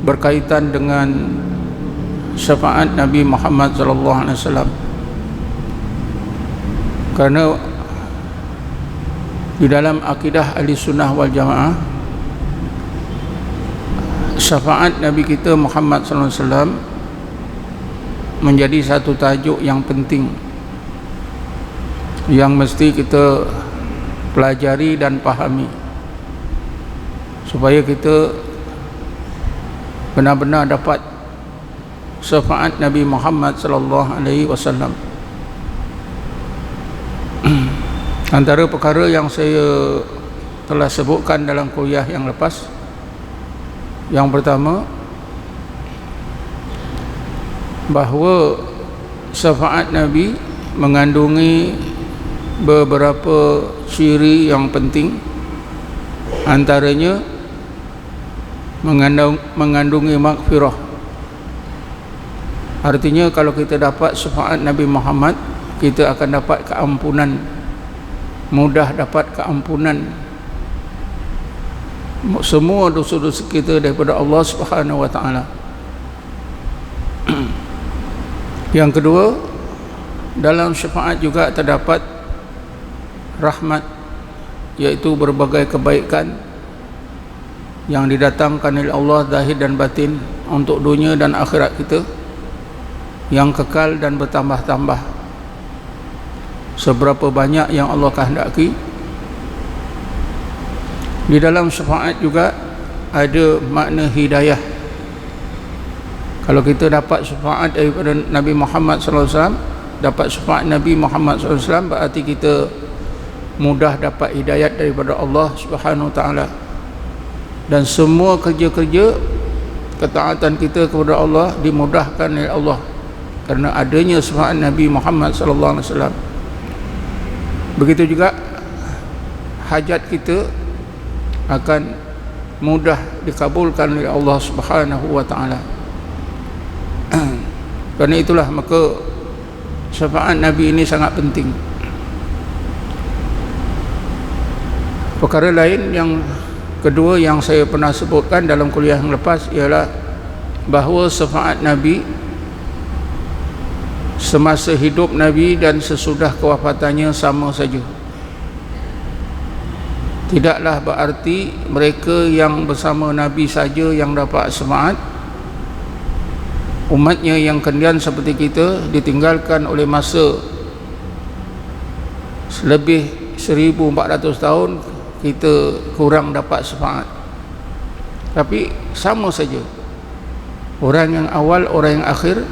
berkaitan dengan syafaat Nabi Muhammad sallallahu alaihi wasallam. Karena di dalam akidah ahli sunnah wal jamaah, syafaat Nabi kita Muhammad sallallahu alaihi wasallam menjadi satu tajuk yang penting yang mesti kita pelajari dan pahami supaya kita benar-benar dapat syafaat Nabi Muhammad sallallahu alaihi wasallam. Antara perkara yang saya telah sebutkan dalam kuliah yang lepas, yang pertama, bahawa syafaat Nabi mengandungi beberapa ciri yang penting. Antaranya mengandungi maghfirah. Artinya kalau kita dapat syafaat Nabi Muhammad, kita akan dapat keampunan, mudah dapat keampunan semua dosa-dosa kita daripada Allah Subhanahu wa taala. Yang kedua, dalam syafaat juga terdapat rahmat, iaitu berbagai kebaikan yang didatangkan oleh Allah zahir dan batin untuk dunia dan akhirat kita, yang kekal dan bertambah-tambah seberapa banyak yang Allah kehendaki. Di dalam syafaat juga ada makna hidayah. Kalau kita dapat syafaat daripada Nabi Muhammad sallallahu alaihi wasallam, dapat syafaat Nabi Muhammad sallallahu alaihi wasallam, berarti kita mudah dapat hidayat daripada Allah Subhanahu wa taala. Dan semua kerja-kerja ketaatan kita kepada Allah dimudahkan oleh Allah kerana adanya syafaat Nabi Muhammad sallallahu alaihi wasallam. Begitu juga hajat kita akan mudah dikabulkan oleh Allah Subhanahu wa taala. Kerana itulah maka syafaat Nabi ini sangat penting. Perkara lain yang kedua yang saya pernah sebutkan dalam kuliah yang lepas ialah bahawa syafaat Nabi semasa hidup Nabi dan sesudah kewafatannya sama saja. Tidaklah berarti mereka yang bersama Nabi saja yang dapat syafaat. Umatnya yang kemudian seperti kita ditinggalkan oleh masa lebih 1400 tahun, kita kurang dapat syafaat. Tapi sama saja, orang yang awal, orang yang akhir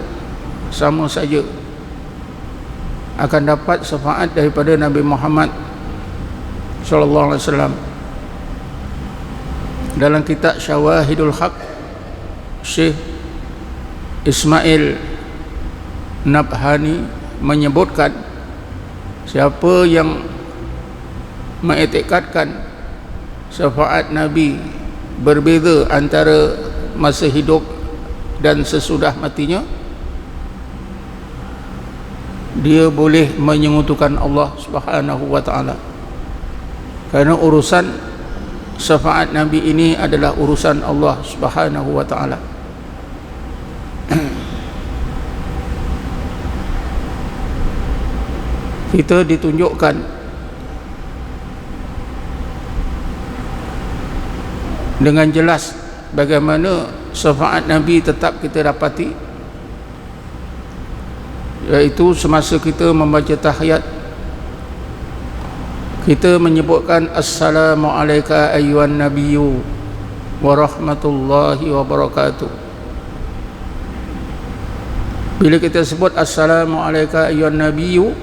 sama saja akan dapat syafaat daripada Nabi Muhammad sallallahu alaihi wasallam. Dalam kitab Syawahidul Haq, Syekh Ismail Nabhani menyebutkan siapa yang mengiktikadkan syafaat Nabi berbeza antara masa hidup dan sesudah matinya, dia boleh menyekutukan Allah Subhanahu wa taala. Kerana urusan syafaat Nabi ini adalah urusan Allah Subhanahu wa taala. Kita ditunjukkan dengan jelas bagaimana syafaat Nabi tetap kita dapati, iaitu semasa kita membaca tahiyat, kita menyebutkan assalamu alayka ayyuhan nabiyyu wa rahmatullahi wa barakatuh. Bila kita sebut assalamu alayka ayyuhan nabiyyu,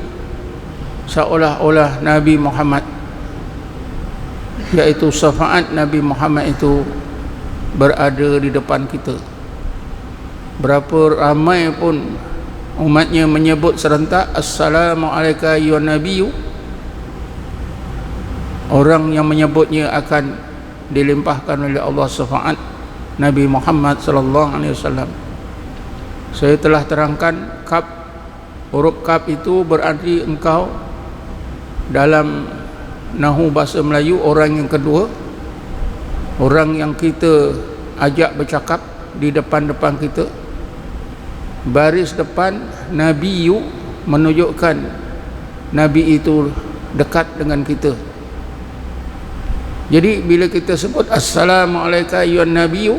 seolah-olah Nabi Muhammad, iaitu syafaat Nabi Muhammad itu berada di depan kita. Berapa ramai pun umatnya menyebut serentak assalamu alayka ayyuhan nabiyyu, orang yang menyebutnya akan dilimpahkan oleh Allah syafaat Nabi Muhammad sallallahu alaihi wasallam. Saya telah terangkan kaf, huruf kaf itu berarti engkau dalam nahu bahasa Melayu orang yang kedua, orang yang kita ajak bercakap. di depan-depan kita. Baris depan Nabi menunjukkan Nabi itu dekat dengan kita. Jadi bila kita sebut Assalamualaikum ya Nabi,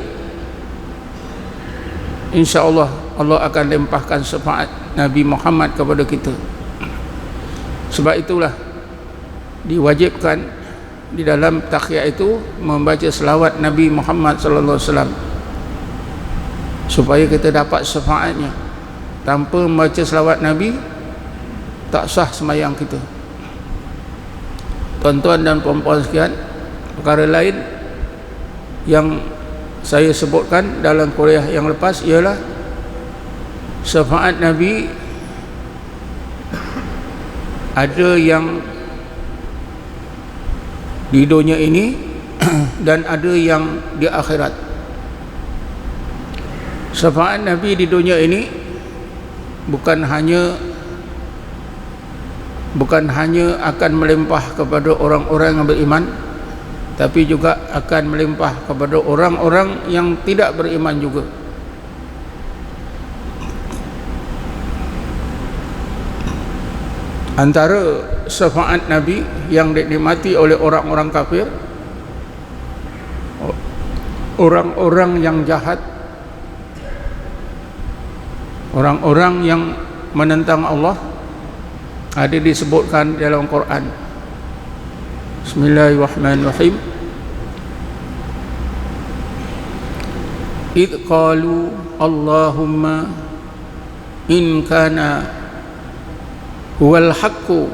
insya-Allah Allah akan limpahkan syafaat Nabi Muhammad kepada kita. Sebab itulah diwajibkan di dalam takhiyat itu membaca selawat Nabi Muhammad sallallahu alaihi wasallam supaya kita dapat syafaatnya. Tanpa membaca selawat Nabi tak sah sembahyang kita. Tuan-tuan dan puan-puan sekalian, perkara lain yang saya sebutkan dalam kuliah yang lepas ialah syafaat Nabi ada yang di dunia ini dan ada yang di akhirat. Syafaat Nabi di dunia ini bukan hanya akan melimpah kepada orang-orang yang beriman, tapi juga akan melimpah kepada orang-orang yang tidak beriman juga. Antara syafaat Nabi yang dinikmati oleh orang-orang kafir, orang-orang yang jahat, orang-orang yang menentang Allah, ada disebutkan dalam Quran. Bismillahirrahmanirrahim. Idh qalu Allahumma in kana huwal haqqu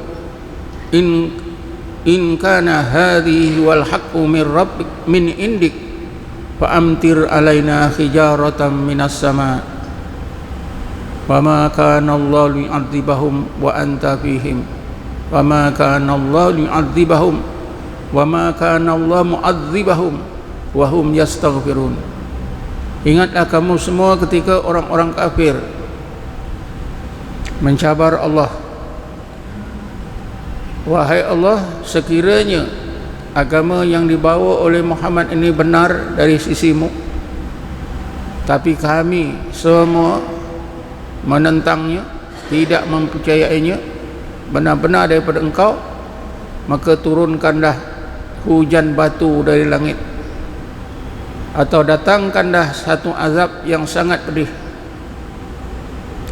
in kana hadhihi huwal haqqu min rabbik min indik fa amtir alaina hijaratan minas sama wa ma kana Allah li'adzibahum wa anta fihim wa ma kana Allah li'adzibahum wa ma kana Allah mu'adzibahum wa hum yastaghfirun. Ingatlah kamu semua ketika orang-orang kafir mencabar Allah. Wahai Allah, sekiranya agama yang dibawa oleh Muhammad ini benar dari sisimu, tapi kami semua menentangnya, tidak mempercayainya, benar-benar daripada engkau, maka turunkanlah hujan batu dari langit, atau datangkanlah satu azab yang sangat pedih.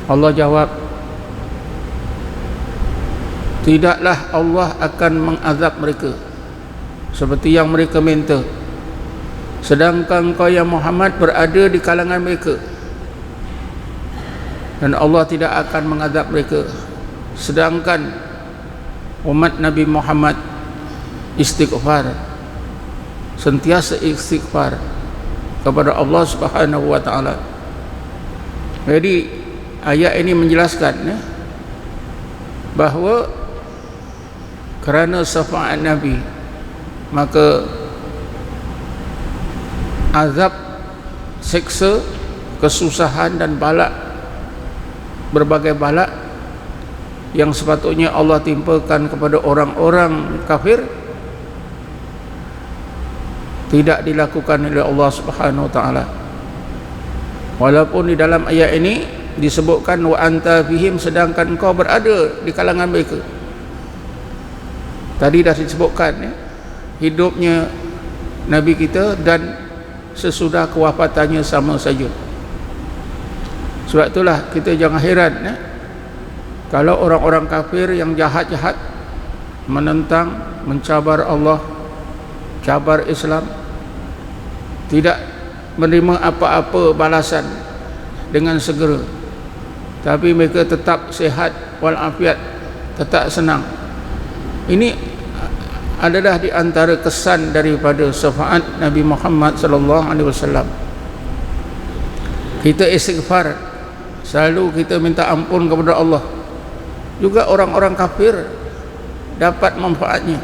Allah jawab, tidaklah Allah akan mengazab mereka seperti yang mereka minta, sedangkan kau ya Muhammad berada di kalangan mereka, dan Allah tidak akan mengazab mereka, sedangkan umat Nabi Muhammad istighfar, sentiasa istighfar kepada Allah Subhanahu wa taala. Jadi ayat ini menjelaskan bahawa kerana syafaat Nabi, maka azab, seksa, kesusahan dan balak, berbagai balak yang sepatutnya Allah timpakan kepada orang-orang kafir, tidak dilakukan oleh Allah Subhanahu wa taala. Walaupun di dalam ayat ini disebutkan wa anta fihim, sedangkan kau berada di kalangan mereka. Tadi dah disebutkan hidupnya Nabi kita dan sesudah kewafatannya sama saja. Sebab itulah kita jangan heran kalau orang-orang kafir yang jahat-jahat menentang, mencabar Allah, cabar Islam, tidak menerima apa-apa balasan dengan segera, tapi mereka tetap sihat walafiat, tetap senang. Ini adalah di antara kesan daripada syafaat Nabi Muhammad sallallahu alaihi wasallam. Kita istighfar, selalu kita minta ampun kepada Allah. Juga orang-orang kafir dapat manfaatnya,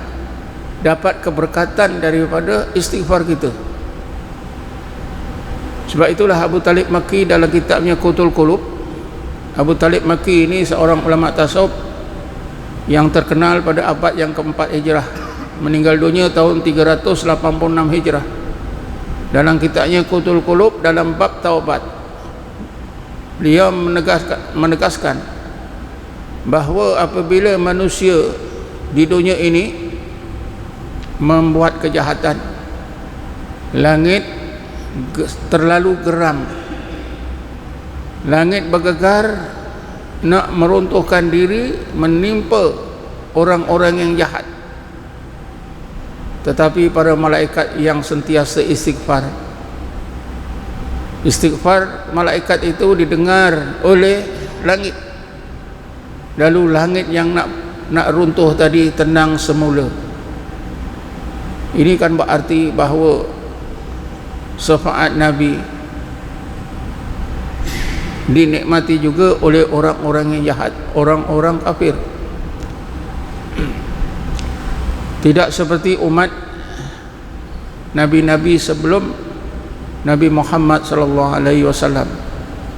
dapat keberkatan daripada istighfar kita. Sebab itulah Abu Talib Makki dalam kitabnya Qutul Qulub, Abu Talib Makki ini seorang ulama tasawuf yang terkenal pada abad yang keempat Hijrah, meninggal dunia tahun 386 Hijrah. dalam kitabnya Qutul Qulub dalam bab taubat, beliau menegaskan bahawa apabila manusia di dunia ini membuat kejahatan, langit terlalu geram, langit bergegar nak meruntuhkan diri, menimpa orang-orang yang jahat, tetapi para malaikat yang sentiasa istighfar, malaikat itu didengar oleh langit, lalu langit yang nak runtuh tadi tenang semula. Ini kan berarti bahawa syafaat Nabi dinikmati juga oleh orang-orang yang jahat, orang-orang kafir. Tidak seperti umat nabi-nabi sebelum Nabi Muhammad sallallahu alaihi wasallam.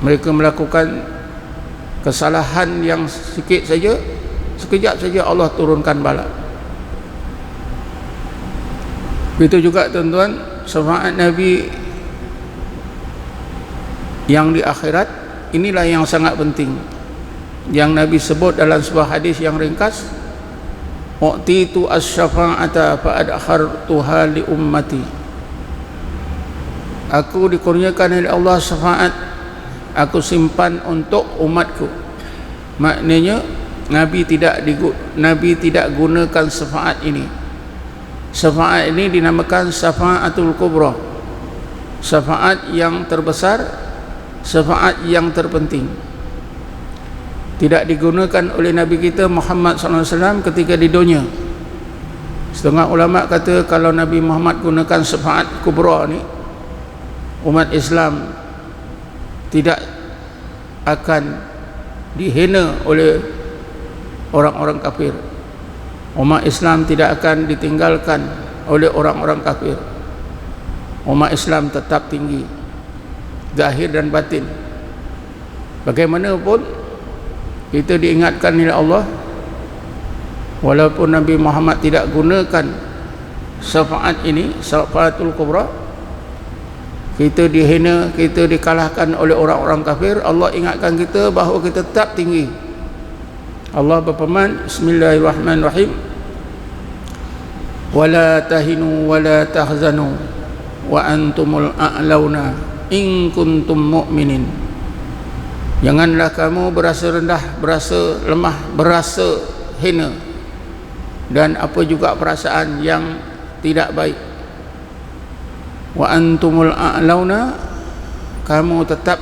Mereka melakukan kesalahan yang sikit saja, sekejap saja Allah turunkan bala. Begitu juga tuan-tuan, syafaat Nabi yang di akhirat, inilah yang sangat penting, yang Nabi sebut dalam sebuah hadis yang ringkas, u'titu as-syafa'ata fa'adkhartuha li ummati. Aku dikurniakan oleh Allah syafaat, aku simpan untuk umatku. Maknanya Nabi tidak gunakan syafaat ini. Syafaat ini dinamakan syafaatul kubra, syafaat yang terbesar, syafaat yang terpenting. Tidak digunakan oleh Nabi kita Muhammad SAW ketika di dunia. Setengah ulama kata kalau Nabi Muhammad gunakan syafaat kubra ni, umat Islam tidak akan dihina oleh orang-orang kafir. Umat Islam tidak akan ditinggalkan oleh orang-orang kafir. Umat Islam tetap tinggi, zahir dan batin. Bagaimanapun kita diingatkan oleh Allah, walaupun Nabi Muhammad tidak gunakan syafaat ini, syafaatul kubra, kita dihina, kita dikalahkan oleh orang-orang kafir, Allah ingatkan kita bahawa kita tetap tinggi. Allah berfirman, Bismillahirrahmanirrahim, wala tahinu wala tahzanu wa antumul a'launa in kuntum mu'minin. Janganlah kamu berasa rendah, berasa lemah, berasa hina, dan apa juga perasaan yang tidak baik. Wa antumul a'launa, kamu tetap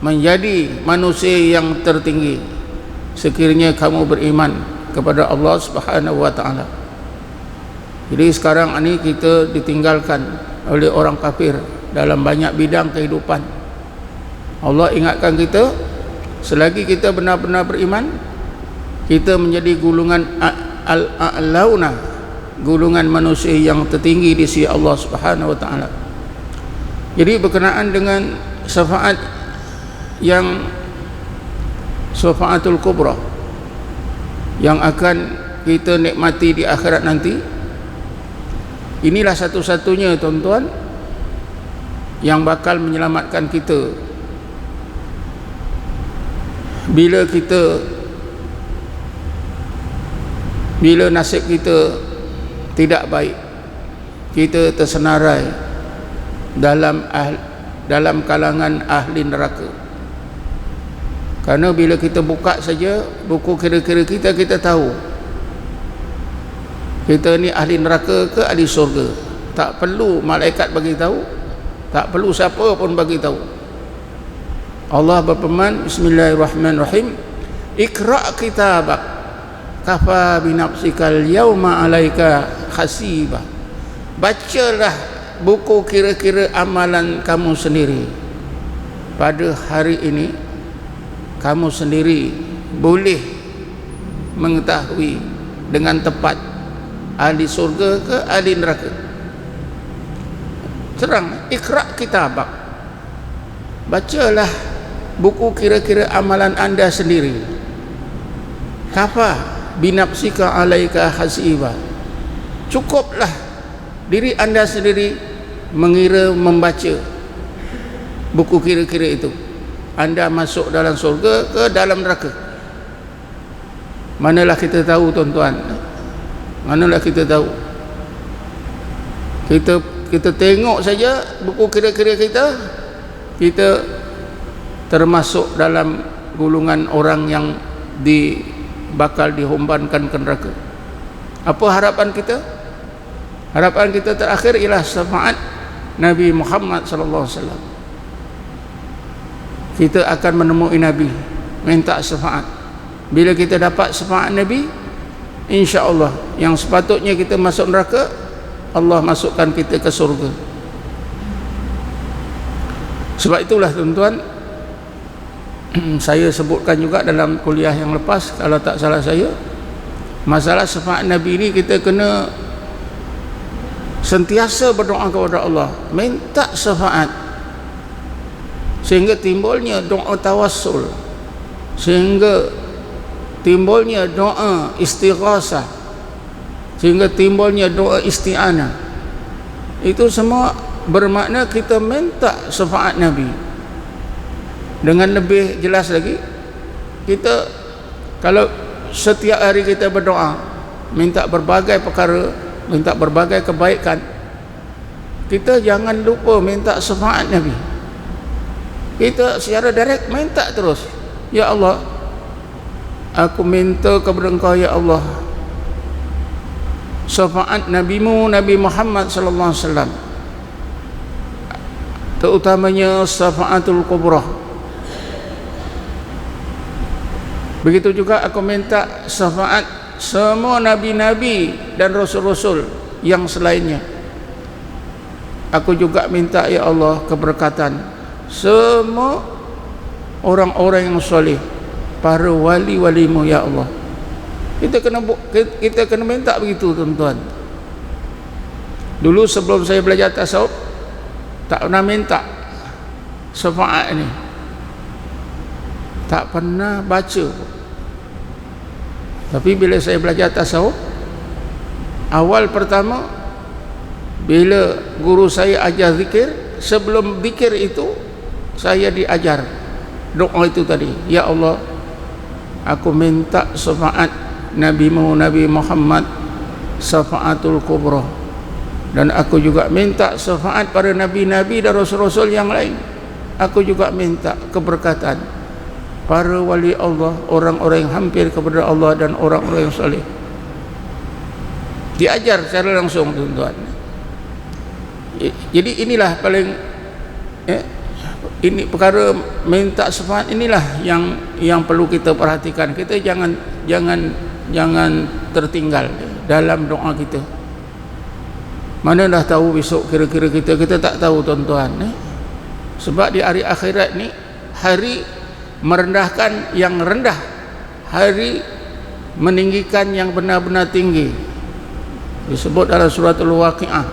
menjadi manusia yang tertinggi sekiranya kamu beriman kepada Allah Subhanahu wa taala. Jadi sekarang ini kita ditinggalkan oleh orang kafir dalam banyak bidang kehidupan. Allah ingatkan kita, selagi kita benar-benar beriman, kita menjadi golongan al-a'launa, golongan manusia yang tertinggi di sisi Allah Subhanahu wa taala. Jadi berkenaan dengan syafaat yang syafaatul kubra yang akan kita nikmati di akhirat nanti, inilah satu-satunya tuan-tuan yang bakal menyelamatkan kita bila nasib kita tidak baik, kita tersenarai dalam kalangan ahli neraka. Karena bila kita buka saja buku kira-kira kita tahu kita ni ahli neraka ke ahli surga. Tak perlu malaikat bagi tahu, tak perlu siapa pun bagi tahu. Allah berfirman, Bismillahirrahmanirrahim, Iqra' kitabak kafa binafsikal yawma alaika hasibah. Bacalah buku kira-kira amalan kamu sendiri. Pada hari ini kamu sendiri boleh mengetahui dengan tepat ahli surga ke ahli neraka. Serang, Iqra' kitabak, bacalah buku kira-kira amalan anda sendiri. Kafa binafsika alaika hasiba, cukuplah diri anda sendiri mengira membaca buku kira-kira itu, anda masuk dalam surga ke dalam neraka. Manalah kita tahu tuan-tuan, manalah kita tahu. Kita tengok saja buku kira-kira kita termasuk dalam golongan orang yang bakal dihumbankan ke neraka. Apa harapan kita? Harapan kita terakhir ialah syafaat Nabi Muhammad sallallahu alaihi wasallam. Kita akan menemui Nabi, minta syafaat. Bila kita dapat syafaat Nabi, insya-Allah yang sepatutnya kita masuk neraka, Allah masukkan kita ke surga. Sebab itulah tuan-tuan, saya sebutkan juga dalam kuliah yang lepas, kalau tak salah saya, masalah syafaat Nabi ini kita kena sentiasa berdoa kepada Allah, minta syafaat, sehingga timbulnya doa tawassul, sehingga timbulnya doa istighasah, sehingga timbulnya doa isti'anah. Itu semua bermakna kita minta syafaat Nabi. Dengan lebih jelas lagi, kita kalau setiap hari kita berdoa, minta berbagai perkara, minta berbagai kebaikan, kita jangan lupa minta syafaat Nabi. Kita secara direct minta terus, ya Allah, aku minta kepada Engkau ya Allah syafaat Nabi-Mu Nabi Muhammad sallallahu alaihi wasallam, terutamanya syafaatul kubra. Begitu juga aku minta syafaat semua nabi-nabi dan rasul-rasul yang selainnya. Aku juga minta ya Allah keberkatan semua orang-orang yang soleh, para wali-walimu ya Allah. Kita kena minta begitu tuan-tuan. Dulu sebelum saya belajar tasawuf, tak pernah minta syafaat ini, tak pernah baca. Tapi bila saya belajar tasawuf, awal pertama bila guru saya ajar zikir, sebelum zikir itu saya diajar doa itu tadi, ya Allah, aku minta syafaat Nabi-Mu Nabi Muhammad syafaatul kubra, dan aku juga minta syafaat para nabi-nabi dan rasul-rasul yang lain. Aku juga minta keberkatan para wali Allah, orang-orang yang hampir kepada Allah dan orang-orang yang saleh. Diajar secara langsung tuan-tuan. Jadi inilah paling ini perkara minta syafaat inilah yang perlu kita perhatikan. Kita jangan tertinggal dalam doa kita. Mana dah tahu besok kira-kira kita tak tahu tuan-tuan. Sebab di hari akhirat ni hari merendahkan yang rendah, hari meninggikan yang benar-benar tinggi. Disebut dalam suratul Waqiah,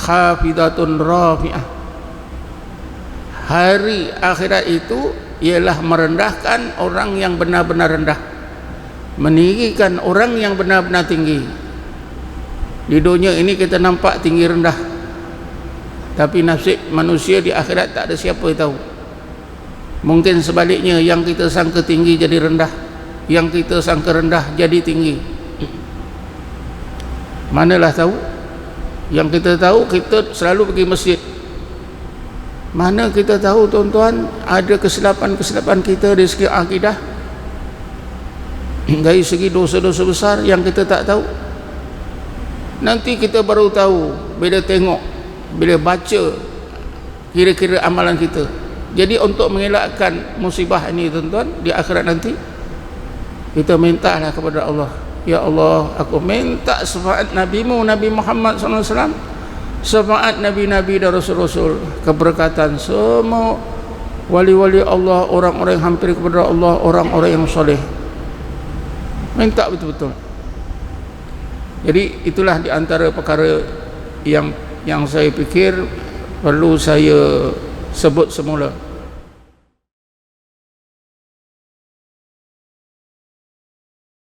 khafidatun rafi'ah. Hari akhirat itu ialah merendahkan orang yang benar-benar rendah, meninggikan orang yang benar-benar tinggi. Di dunia ini kita nampak tinggi rendah, tapi nasib manusia di akhirat tak ada siapa yang tahu. Mungkin sebaliknya, yang kita sangka tinggi jadi rendah, yang kita sangka rendah jadi tinggi. Manalah tahu? Yang kita tahu, kita selalu pergi masjid. Mana kita tahu tuan-tuan ada kesilapan-kesilapan kita dari segi akidah, dari segi dosa-dosa besar yang kita tak tahu. Nanti kita baru tahu bila tengok, bila baca kira-kira amalan kita. Jadi untuk mengelakkan musibah ini tuan-tuan di akhirat nanti, kita mintalah kepada Allah, ya Allah, aku minta syafaat Nabi-Mu Nabi Muhammad SAW, syafaat nabi-nabi dan rasul-rasul, keberkatan semua wali-wali Allah, orang-orang yang hampir kepada Allah, orang-orang yang soleh. Minta betul-betul. Jadi itulah di antara perkara yang saya fikir perlu saya sebut semula.